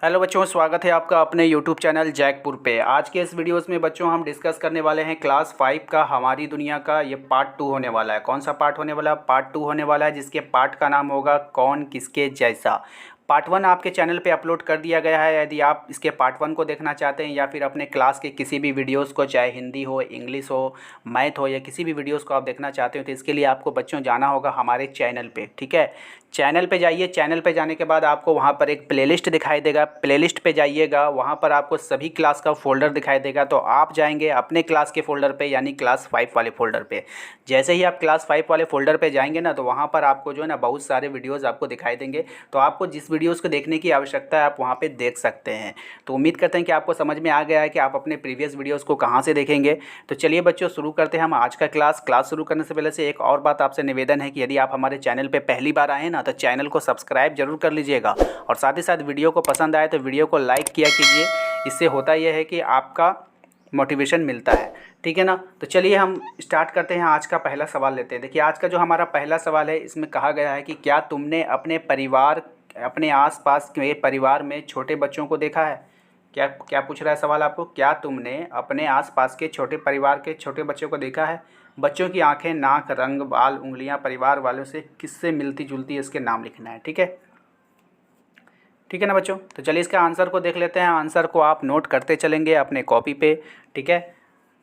Hello बच्चों, स्वागत है आपका अपने यूट्यूब चैनल जैकपुर पे। आज के इस वीडियोस में बच्चों हम डिस्कस करने वाले हैं क्लास 5 का हमारी दुनिया का ये पार्ट 2 होने वाला है। कौन सा पार्ट होने वाला है? पार्ट 2 होने वाला है, जिसके पार्ट का नाम होगा कौन किसके जैसा। पार्ट 1 आपके चैनल पे अपलोड कर दिया गया है। यदि आप इसके पार्ट 1 को देखना चाहते हैं या फिर अपने क्लास के किसी भी वीडियोज़ को, चाहे हिंदी हो, इंग्लिश हो, मैथ हो, या किसी भी वीडियोज़ को आप देखना चाहते हो, तो इसके लिए आपको बच्चों जाना होगा हमारे चैनल पे। ठीक है, चैनल पे जाइए। चैनल पे जाने के बाद आपको वहाँ पर एक प्लेलिस्ट दिखाई देगा। प्लेलिस्ट पे जाइएगा, वहाँ पर आपको सभी क्लास का फ़ोल्डर दिखाई देगा। तो आप जाएंगे अपने क्लास के फ़ोल्डर पे, यानी क्लास 5 वाले फ़ोल्डर पे। जैसे ही आप क्लास 5 वाले फ़ोल्डर पे जाएंगे ना, तो वहाँ पर आपको जो है ना बहुत सारे वीडियोज़ आपको दिखाई देंगे। तो आपको जिस वीडियोज़ को देखने की आवश्यकता है आप वहाँ पर देख सकते हैं। तो उम्मीद करते हैं कि आपको समझ में आ गया है कि आप अपने प्रीवियस वीडियोज़ को कहाँ से देखेंगे। तो चलिए बच्चों, शुरू करते हैं हम आज का क्लास शुरू करने से पहले से एक और बात आपसे निवेदन है कि यदि आप हमारे चैनल पे पहली बार आए ना, तो चैनल को सब्सक्राइब जरूर कर लीजिएगा, और साथ ही साथ वीडियो को पसंद आए तो वीडियो को लाइक किया कीजिए। इससे होता यह है कि आपका मोटिवेशन मिलता है। ठीक है ना। तो चलिए हम स्टार्ट करते हैं। आज का पहला सवाल लेते हैं। देखिए, आज का जो हमारा पहला सवाल है, इसमें कहा गया है कि क्या तुमने अपने आसपास के परिवार में छोटे बच्चों को देखा है। क्या क्या पूछ रहा है सवाल आपको? क्या तुमने अपने आसपास के छोटे परिवार के छोटे बच्चों को देखा है? बच्चों की आंखें, नाक, रंग, बाल, उंगलियां परिवार वालों से किससे मिलती जुलती है, इसके नाम लिखना है। ठीक है, ठीक है ना बच्चों। तो चलिए इसका आंसर को देख लेते हैं। आंसर को आप नोट करते चलेंगे अपने कॉपी पे। ठीक है,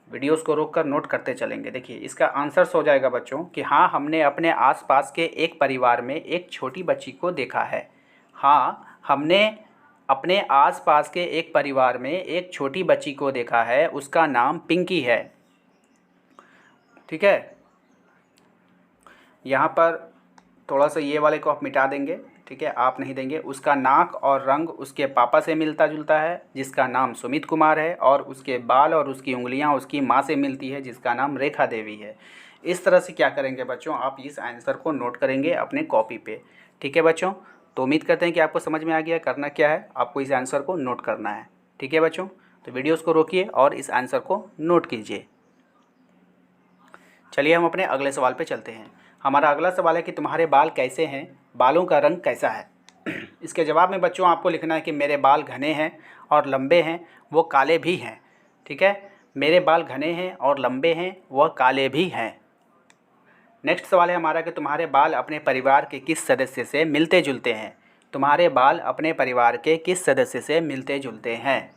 वीडियोस को रोक कर नोट करते चलेंगे। देखिए, इसका आंसर हो जाएगा बच्चों कि हाँ, हमने अपने आसपास के एक परिवार में एक छोटी बच्ची को देखा है। हाँ, हमने अपने आसपास के एक परिवार में एक छोटी बच्ची को देखा है, उसका नाम पिंकी है। ठीक है, यहाँ पर थोड़ा सा ये वाले को आप मिटा देंगे। ठीक है, आप नहीं देंगे। उसका नाक और रंग उसके पापा से मिलता जुलता है, जिसका नाम सुमित कुमार है, और उसके बाल और उसकी उंगलियां उसकी माँ से मिलती है, जिसका नाम रेखा देवी है। इस तरह से क्या करेंगे बच्चों, आप इस आंसर को नोट करेंगे अपने कॉपी पे। ठीक है बच्चों, तो उम्मीद करते हैं कि आपको समझ में आ गया। करना क्या है, आपको इस आंसर को नोट करना है। ठीक है बच्चों, तो वीडियोज़ को रोकिए और इस आंसर को नोट कीजिए। चलिए हम अपने अगले सवाल पे चलते हैं। हमारा अगला सवाल है कि तुम्हारे बाल कैसे हैं, बालों का रंग कैसा है। इसके जवाब में बच्चों आपको लिखना है कि मेरे बाल घने हैं और लंबे हैं, वो काले भी हैं। ठीक है, मेरे बाल घने हैं और लंबे हैं, वह काले भी हैं। नेक्स्ट सवाल है हमारा कि तुम्हारे बाल अपने परिवार के किस सदस्य से मिलते जुलते हैं। तुम्हारे बाल अपने परिवार के किस सदस्य से मिलते जुलते हैं।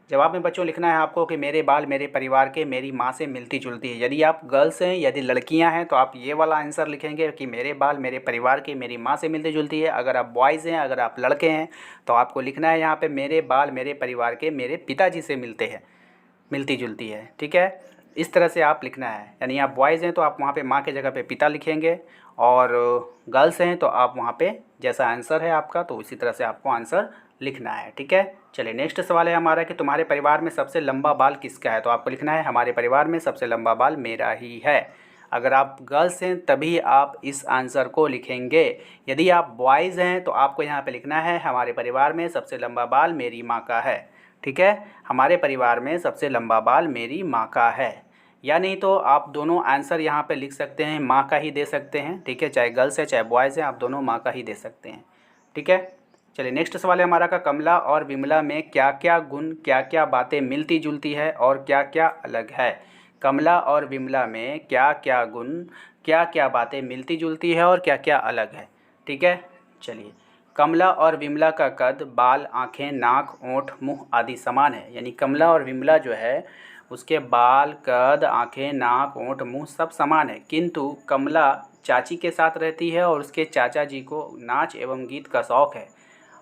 जवाब में बच्चों लिखना है आपको कि मेरे बाल मेरे परिवार के मेरी माँ से मिलती जुलती है। यदि आप गर्ल्स हैं, यदि लड़कियां हैं, तो आप ये वाला आंसर लिखेंगे कि मेरे बाल मेरे परिवार के मेरी माँ से मिलती जुलती है। अगर आप बॉयज़ हैं, अगर आप लड़के हैं, तो आपको लिखना है यहाँ पे मेरे बाल मेरे परिवार के मेरे पिताजी से मिलती जुलती है। ठीक है, इस तरह से आप लिखना है। यानी आप बॉयज़ हैं तो आप वहाँ पे माँ के जगह पे पिता लिखेंगे, और गर्ल्स हैं तो आप वहाँ पे जैसा आंसर है आपका, तो उसी तरह से आपको आंसर लिखना है। ठीक है, चलिए नेक्स्ट सवाल है हमारा कि तुम्हारे परिवार में सबसे लंबा बाल किसका है। तो आपको लिखना है हमारे परिवार में सबसे लंबा बाल मेरा ही है। अगर आप गर्ल्स हैं तभी आप इस आंसर को लिखेंगे। यदि आप बॉयज़ हैं तो आपको यहाँ पे लिखना है हमारे परिवार में सबसे लंबा बाल मेरी माँ का है। ठीक है, हमारे परिवार में सबसे लंबा बाल मेरी माँ का है। या नहीं तो आप दोनों आंसर यहाँ पे लिख सकते हैं, माँ का ही दे सकते हैं। ठीक है, चाहे गर्ल्स है चाहे बॉयज़ हैं, आप दोनों माँ का ही दे सकते हैं। ठीक है, चलिए नेक्स्ट सवाल है हमारा का कमला और विमला में क्या क्या गुण, क्या क्या बातें मिलती जुलती है और क्या क्या अलग है। कमला और विमला में क्या क्या गुण, क्या क्या बातें मिलती जुलती है और क्या क्या अलग है। ठीक है, चलिए कमला और विमला का कद, बाल, आँखें, नाक, ओंठ, मुंह आदि समान है। यानी कमला और विमला जो है उसके बाल, कद, आँखें, नाक, ओंठ, मुंह सब समान है, किंतु कमला चाची के साथ रहती है और उसके चाचा जी को नाच एवं गीत का शौक़ है,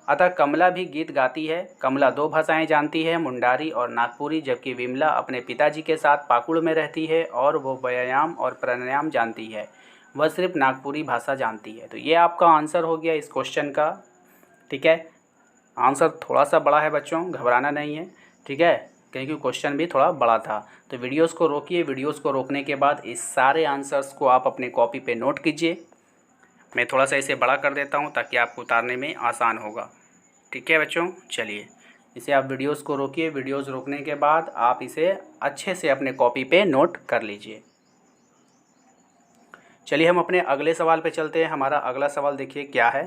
अतः कमला भी गीत गाती है। कमला 2 भाषाएं जानती है, मुंडारी और नागपुरी, जबकि विमला अपने पिताजी के साथ पाकुड़ में रहती है और वो व्यायाम और प्राणायाम जानती है, वह सिर्फ नागपुरी भाषा जानती है। तो ये आपका आंसर हो गया इस क्वेश्चन का। ठीक है, आंसर थोड़ा सा बड़ा है बच्चों, घबराना नहीं है। ठीक है, क्योंकि क्वेश्चन भी थोड़ा बड़ा था। तो वीडियोस को रोकिए, वीडियोस को रोकने के बाद इस सारे आंसर्स को आप अपने कॉपी पे नोट कीजिए। मैं थोड़ा सा इसे बड़ा कर देता हूँ ताकि आपको उतारने में आसान होगा। ठीक है बच्चों, चलिए इसे आप वीडियोस को रोकिए। वीडियोस रोकने के बाद आप इसे अच्छे से अपने कॉपी पे नोट कर लीजिए। चलिए हम अपने अगले सवाल पे चलते हैं। हमारा अगला सवाल देखिए क्या है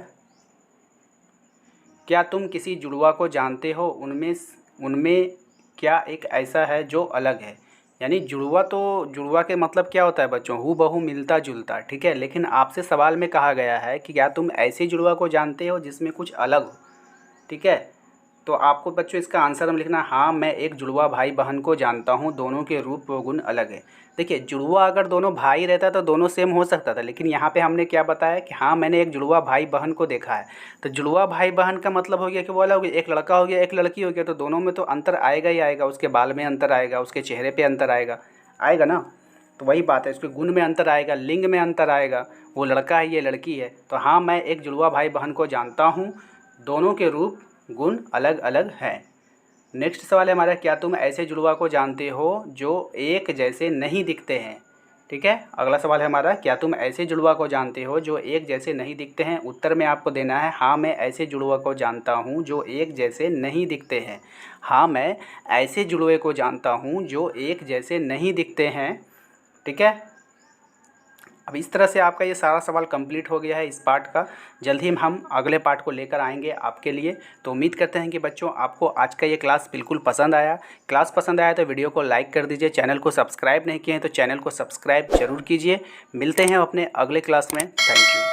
क्या तुम किसी जुड़वा को जानते हो, उनमें उनमें क्या एक ऐसा है जो अलग है। यानी जुड़वा, तो जुड़वा के मतलब क्या होता है बच्चों, हूबहू मिलता जुलता, ठीक है। लेकिन आपसे सवाल में कहा गया है कि क्या तुम ऐसे जुड़वा को जानते हो जिसमें कुछ अलग हो, ठीक है। तो आपको बच्चों इसका आंसर हम लिखना, हाँ मैं एक जुड़वा भाई बहन को जानता हूँ, दोनों के रूप व गुण अलग है। देखिए जुड़वा अगर दोनों भाई रहता तो दोनों सेम हो सकता था, लेकिन यहाँ पे हमने क्या बताया कि हाँ मैंने एक जुड़वा भाई बहन को देखा है। तो जुड़वा भाई बहन का मतलब हो गया कि वो अलग हो गया, एक लड़का हो गया एक लड़की हो गया, तो दोनों में तो अंतर आएगा ही आएगा, उसके बाल में अंतर आएगा, उसके चेहरे पर अंतर आएगा, आएगा ना। तो वही बात है, उसके गुण में अंतर आएगा, लिंग में अंतर आएगा, वो लड़का है ये लड़की है। तो हाँ मैं एक जुड़वा भाई बहन को जानता हूँ, दोनों के रूप गुण अलग अलग हैं। नेक्स्ट सवाल है हमारा, क्या तुम ऐसे जुड़वा को जानते हो जो एक जैसे नहीं दिखते हैं, ठीक है। अगला सवाल है हमारा, क्या तुम ऐसे जुड़वा को जानते हो जो एक जैसे नहीं दिखते हैं। उत्तर में आपको देना है, हाँ मैं ऐसे जुड़वा को जानता हूँ जो एक जैसे नहीं दिखते हैं। हाँ मैं ऐसे जुड़वे को जानता हूँ जो एक जैसे नहीं दिखते हैं, ठीक है। अब इस तरह से आपका ये सारा सवाल कंप्लीट हो गया है इस पार्ट का। जल्द ही हम अगले पार्ट को लेकर आएंगे आपके लिए। तो उम्मीद करते हैं कि बच्चों आपको आज का ये क्लास बिल्कुल पसंद आया। क्लास पसंद आया तो वीडियो को लाइक कर दीजिए, चैनल को सब्सक्राइब नहीं किए हैं तो चैनल को सब्सक्राइब जरूर कीजिए। मिलते हैं अपने अगले क्लास में। Thank you.